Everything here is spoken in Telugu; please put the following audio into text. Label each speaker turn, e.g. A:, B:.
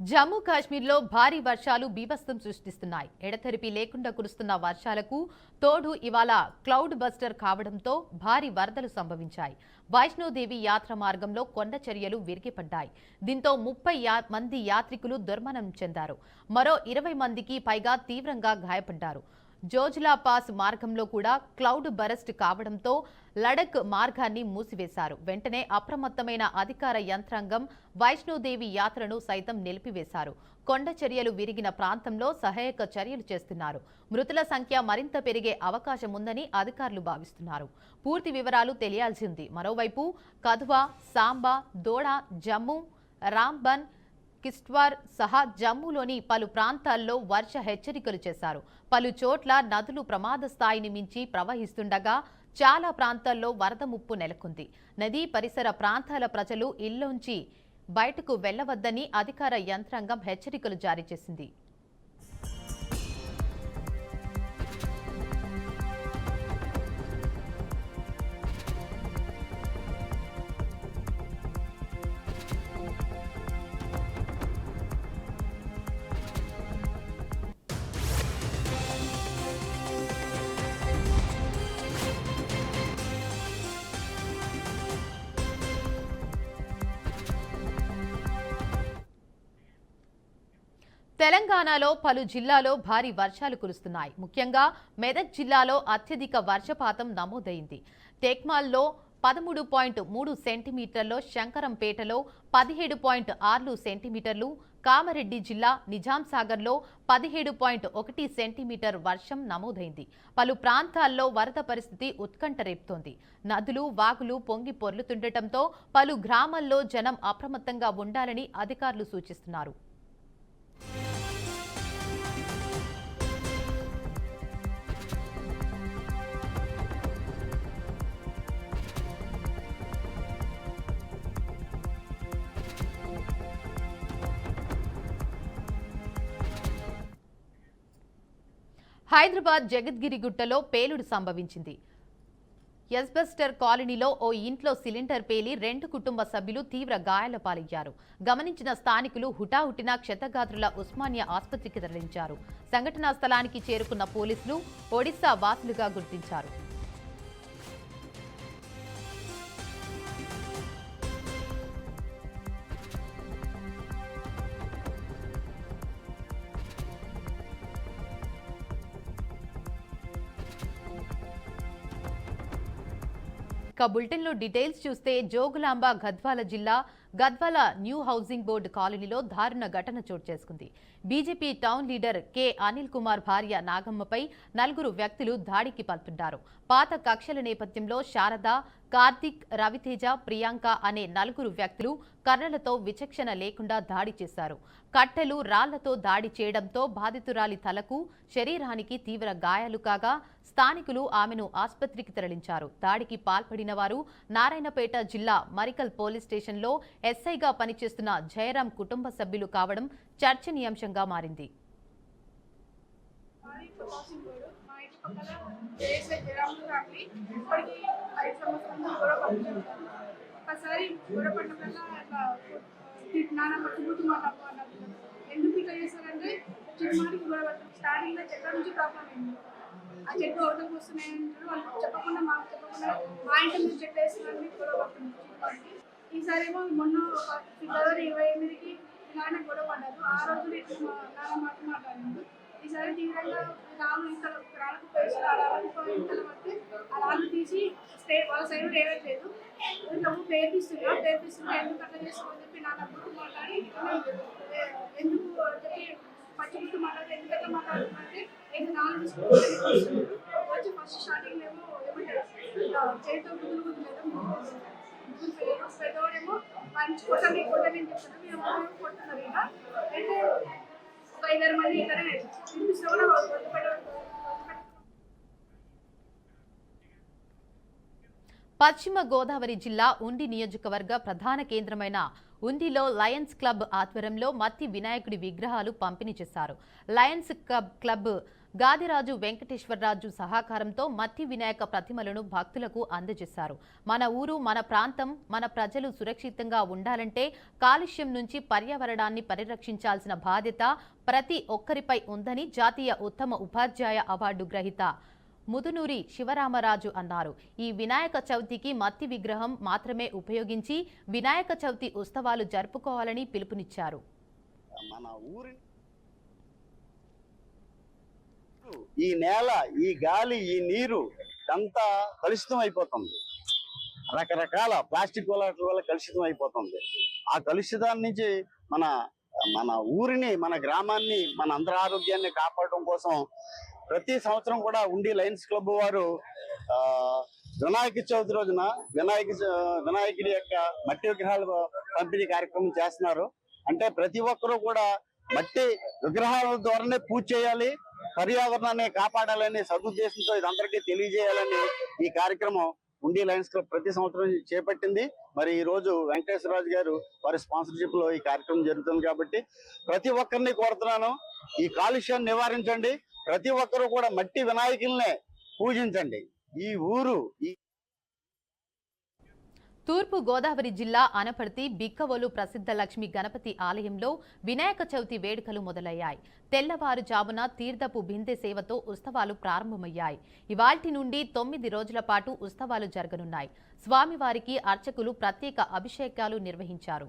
A: జమ్మూ కాశ్మీర్లో భారీ వర్షాలు బీభత్సం సృష్టిస్తున్నాయి. ఎడతెరిపి లేకుండా కురుస్తున్న వర్షాలకు తోడు ఇవాళ క్లౌడ్ బస్టర్ కావడంతో భారీ వరదలు సంభవించాయి. వైష్ణోదేవి యాత్ర మార్గంలో కొండ చర్యలు విరిగిపడ్డాయి. దీంతో 30 మంది యాత్రికులు దుర్మరణం చెందారు. మరో 20 మందికి పైగా తీవ్రంగా గాయపడ్డారు. జోజిలా పాస్ మార్గంలో కూడా క్లౌడ్ బరస్ట్ కావడంతో లడక్ మార్గాన్ని మూసివేశారు. వెంటనే అప్రమత్తమైన అధికార యంత్రాంగం వైష్ణోదేవి యాత్రను సైతం నిలిపివేశారు. కొండ చర్యలు విరిగిన ప్రాంతంలో సహాయక చర్యలు చేస్తున్నారు. మృతుల సంఖ్య మరింత పెరిగే అవకాశం ఉందని అధికారులు భావిస్తున్నారు. పూర్తి వివరాలు తెలియాల్సి ఉంది. మరోవైపు కథువా, సాంబా, దోడా, జమ్మూ, రాంబన్, కిష్ట్వార్ సహా జమ్మూలోని పలు ప్రాంతాల్లో వర్ష హెచ్చరికలు చేశారు. పలు చోట్ల నదులు ప్రమాద స్థాయిని మించి ప్రవహిస్తుండగా చాలా ప్రాంతాల్లో వరద ముప్పు నెలకొంది. నదీ పరిసర ప్రాంతాల ప్రజలు ఇళ్లోంచి బయటకు వెళ్లవద్దని అధికార యంత్రాంగం హెచ్చరికలు జారీ చేసింది. తెలంగాణలో పలు జిల్లాలో భారీ వర్షాలు కురుస్తున్నాయి. ముఖ్యంగా మెదక్ జిల్లాలో అత్యధిక వర్షపాతం నమోదైంది. టేక్మాల్లో 13.3 సెంటీమీటర్లు, శంకరంపేటలో 17.6 సెంటీమీటర్లు, కామారెడ్డి జిల్లా నిజాంసాగర్లో 17.1 సెంటీమీటర్ వర్షం నమోదైంది. పలు ప్రాంతాల్లో వరద పరిస్థితి ఉత్కంఠ రేపుతోంది. నదులు, వాగులు పొంగి పొర్లుతుండటంతో పలు గ్రామాల్లో జనం అప్రమత్తంగా ఉండాలని అధికారులు సూచిస్తున్నారు. హైదరాబాద్ జగద్గిరిగుట్టలో పేలుడు సంభవించింది. ఎస్బెస్టర్ కాలనీలో ఓ ఇంట్లో సిలిండర్ పేలి 2 కుటుంబ సభ్యులు తీవ్ర గాయాల పాలయ్యారు. గమనించిన స్థానికులు హుటాహుటిన క్షతగాత్రుల ఉస్మానియా ఆసుపత్రికి తరలించారు. సంఘటనా స్థలానికి చేరుకున్న పోలీసులు ఒడిశా వాసులుగా గుర్తించారు. బులెటిన్లో డీటెయిల్స్ చూస్తే జోగులాంబ గద్వాల జిల్లా గద్వాల న్యూ హౌసింగ్ బోర్డు కాలనీలో దారుణ ఘటన చోటు చేసుకుంది. BJP town leader K Anil Kumar భార్య నాగమ్మపై 4 వ్యక్తులు దాడికి పాల్పడ్డారు. పాత కక్షల నేపథ్యంలో శారద, కార్తిక్, రవితేజ, ప్రియాంక అనే 4 వ్యక్తులు కర్రలతో విచక్షణ లేకుండా దాడి చేశారు. కట్టెలు, రాళ్లతో దాడి చేయడంతో బాధితురాలి తలకు, శరీరానికి తీవ్ర గాయాలు కాగా స్థానికులు ఆమెను ఆసుపత్రికి తరలించారు. దాడికి పాల్పడిన వారు నారాయణపేట జిల్లా మరికల్ పోలీస్ స్టేషన్లో ఎస్ఐగా పనిచేస్తున్న జయరాం కుటుంబ సభ్యులు కావడం చర్చనీయాంశంగా మారింది.
B: ఎందుకు ఇట్లా చేస్తారంటే చిన్నమాటికి గొడవ స్టార్టింగ్ లో చెట్ల నుంచి ప్రాబ్లం అయింది. ఆ చెట్లు అవతలకు వస్తున్నాయంటారు, వాళ్ళు చెప్పకుండా మాకు చెప్పకుండా మా ఇంటి మీద చెట్లు వేస్తున్నారని గొడవ పడుతుంది. ఈసారి ఏమో మొన్న ఫిబ్రవరి 28కి ఇలానే గొడవ పడ్డారు. ఆ రోజులు ఇట్లా నాన్న మాట్లాడింది. ఈసారి తీవ్రంగా రాళ్ళు ఇక్కడ రాళ్ళకు పేసి ఆ రాళ్ళకు ఇంతల బట్టి ఆ రాళ్ళు తీసి వాళ్ళ సైడ్ వేయట్లేదు. నువ్వు పేర్పిస్తున్నా ఎందుకు అట్లా చేస్తామని చెప్పి నాన్నప్పుడు మాట్లాడి ఎందుకు చెప్పి పచ్చిగుట్టు మాట్లాడి ఎందుకంటే మాట్లాడుతుంటే ఏదో 4 వచ్చి ఫస్ట్ స్టార్టింగ్ ఏమో ఏమంటారు చేతితో గుర్తులు పెద్దవాడేమో మంచి కొట్టని చెప్తాను, మీరు కొట్టున్నారు. ఇక అయితే ఒక 5 మంది ఇక్కడే వినిపిస్తే కూడా
A: పశ్చిమ గోదావరి జిల్లా ఉండి నియోజకవర్గ ప్రధాన కేంద్రమైన ఉండిలో లయన్స్ క్లబ్ ఆధ్వర్యంలో మత్తి వినాయకుడి విగ్రహాలు పంపిణీ చేశారు. లయన్స్ క్లబ్ గాదిరాజు వెంకటేశ్వరరాజు సహకారంతో మట్టి వినాయక ప్రతిమలను భక్తులకు అందజేశారు. మన ఊరు, మన ప్రాంతం, మన ప్రజలు సురక్షితంగా ఉండాలంటే కాలుష్యం నుంచి పర్యావరణాన్ని పరిరక్షించాల్సిన బాధ్యత ప్రతి ఒక్కరిపై ఉందని జాతీయ ఉత్తమ ఉపాధ్యాయ అవార్డు గ్రహీత ముదునూరి శివరామరాజు అన్నారు. ఈ వినాయక చవితికి మట్టి విగ్రహం మాత్రమే ఉపయోగించి వినాయక చవితి ఉత్సవాలు జరుపుకోవాలని పిలుపునిచ్చారు.
C: మన ఊరి ఈ నేల, ఈ గాలి, ఈ నీరు అంతా కలుషితం అయిపోతుంది. రకరకాల ప్లాస్టిక్ వాటి వల్ల కలుషితం అయిపోతుంది. ఆ కలుషితాన్ని నుంచి మన ఊరిని, మన గ్రామాన్ని, మన అందరి ఆరోగ్యాన్ని కాపాడటం కోసం ప్రతి సంవత్సరం కూడా ఉండి లయన్స్ క్లబ్ వారు వినాయక చవితి రోజున వినాయకుడి యొక్క మట్టి విగ్రహాలు పంపిణీ కార్యక్రమం చేస్తున్నారు. అంటే ప్రతి ఒక్కరూ కూడా మట్టి విగ్రహాల ద్వారానే పూజ చేయాలి, పర్యావరణాన్ని కాపాడాలని సదుద్దేశంతో ఇదందరికీ తెలియజేయాలని ఈ కార్యక్రమం ఉండి లయన్స్ క్లబ్ ప్రతి సంవత్సరం చేపట్టింది. మరి ఈ రోజు వెంకటేశ్వరరాజు గారు వారి స్పాన్సర్షిప్ లో ఈ కార్యక్రమం జరుగుతుంది కాబట్టి ప్రతి ఒక్కరిని కోరుతున్నాను, ఈ కాలుష్యాన్ని నివారించండి. ప్రతి ఒక్కరూ కూడా మట్టి వినాయకుల్నే పూజించండి. ఈ ఊరు
A: తూర్పు గోదావరి జిల్లా అనపర్తి బిక్కవోలు ప్రసిద్ధ లక్ష్మీ గణపతి ఆలయంలో వినాయక చవితి వేడుకలు మొదలయ్యాయి. తెల్లవారుజామున తీర్థపు బిందె సేవతో ఉత్సవాలు ప్రారంభమయ్యాయి. ఇవాల్టి నుండి 9 రోజుల పాటు ఉత్సవాలు జరగనున్నాయి. స్వామివారికి అర్చకులు ప్రత్యేక అభిషేకాలు నిర్వహించారు.